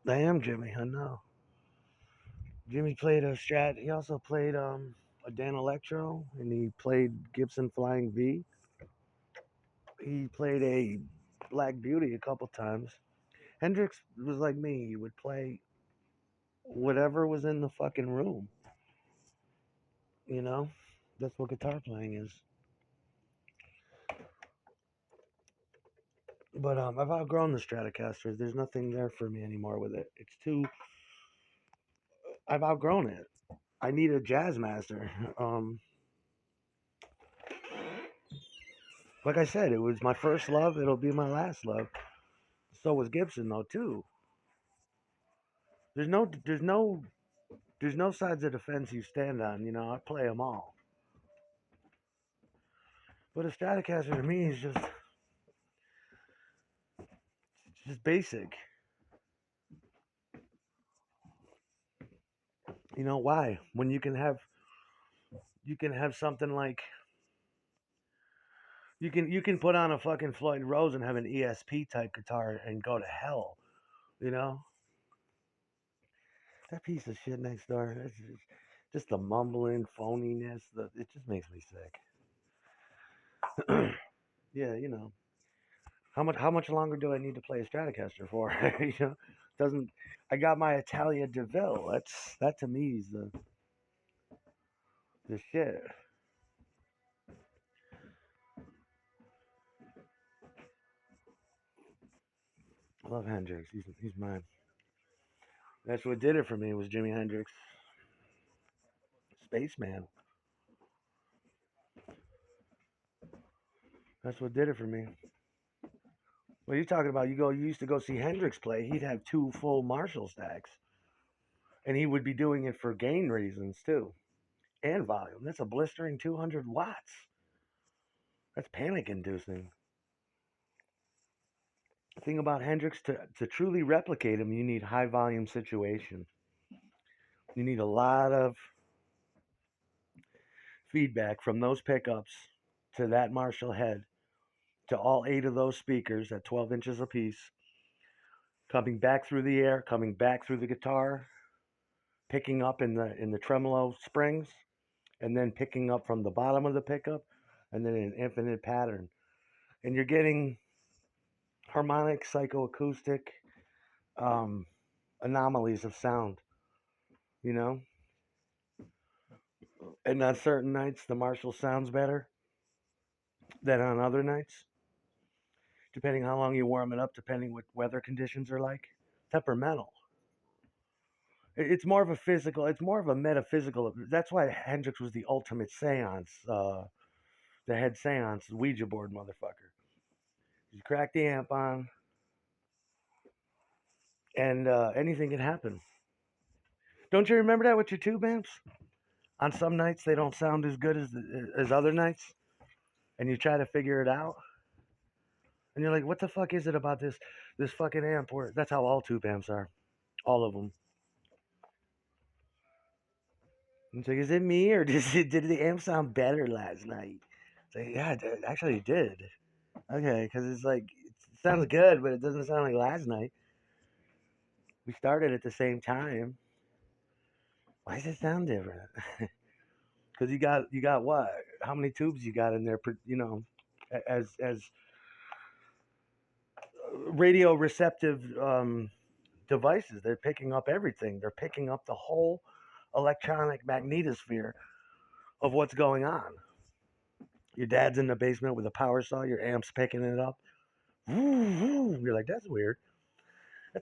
I am Jimmy. I know. Jimmy played a Strat. He also played a Dan Electro, and he played Gibson Flying V. He played a Black Beauty a couple times. Hendrix was like me. He would play whatever was in the fucking room. You know, that's what guitar playing is. But I've outgrown the Stratocaster. There's nothing there for me anymore with it. It's too. I've outgrown it. I need a jazz master. Like I said, it was my first love. It'll be my last love. So was Gibson though too. There's no, there's no, there's no sides of the fence you stand on. You know, I play them all. But a Stratocaster to me is just basic. You know why? When you can have something like you can put on a fucking Floyd Rose and have an ESP type guitar and go to hell. You know that piece of shit next door. That's just the mumbling phoniness. It just makes me sick. Yeah, how much longer do I need to play a Stratocaster for? Doesn't I got my Italia DeVille. That to me is the shit. I love Hendrix. He's mine. That's what did it for me was Jimi Hendrix, Spaceman. That's what did it for me. What are you talking about? You used to go see Hendrix play. He'd have two full Marshall stacks, and he would be doing it for gain reasons too, and volume. That's a blistering 200 watts. That's panic inducing. The thing about Hendrix to truly replicate him, you need high volume situation. You need a lot of feedback from those pickups to that Marshall head to all eight of those speakers at 12 inches apiece, coming back through the air, coming back through the guitar, picking up in the tremolo springs, and then picking up from the bottom of the pickup, and then an infinite pattern. And you're getting harmonic, psychoacoustic um, anomalies of sound, you know? And on certain nights, the Marshall sounds better than on other nights, depending how long you warm it up, depending what weather conditions are like. Temperamental. It's more of a physical. It's more of a metaphysical. That's why Hendrix was the ultimate seance, the head seance Ouija board motherfucker. You crack the amp on, and anything can happen. Don't you remember that with your tube amps? On some nights they don't sound as good as other nights, and you try to figure it out, and you're like, "What the fuck is it about this fucking amp?" Or that's how all tube amps are, all of them. It's like, is it me or did the amp sound better last night? It's like, yeah, it actually did. Okay, because it's like it sounds good, but it doesn't sound like last night. We started at the same time. Why does it sound different? Because you got what? How many tubes you got in there? As radio receptive devices, they're picking up everything. They're picking up the whole electronic magnetosphere of what's going on. Your dad's in the basement with a power saw. Your amp's picking it up. You're like, that's weird.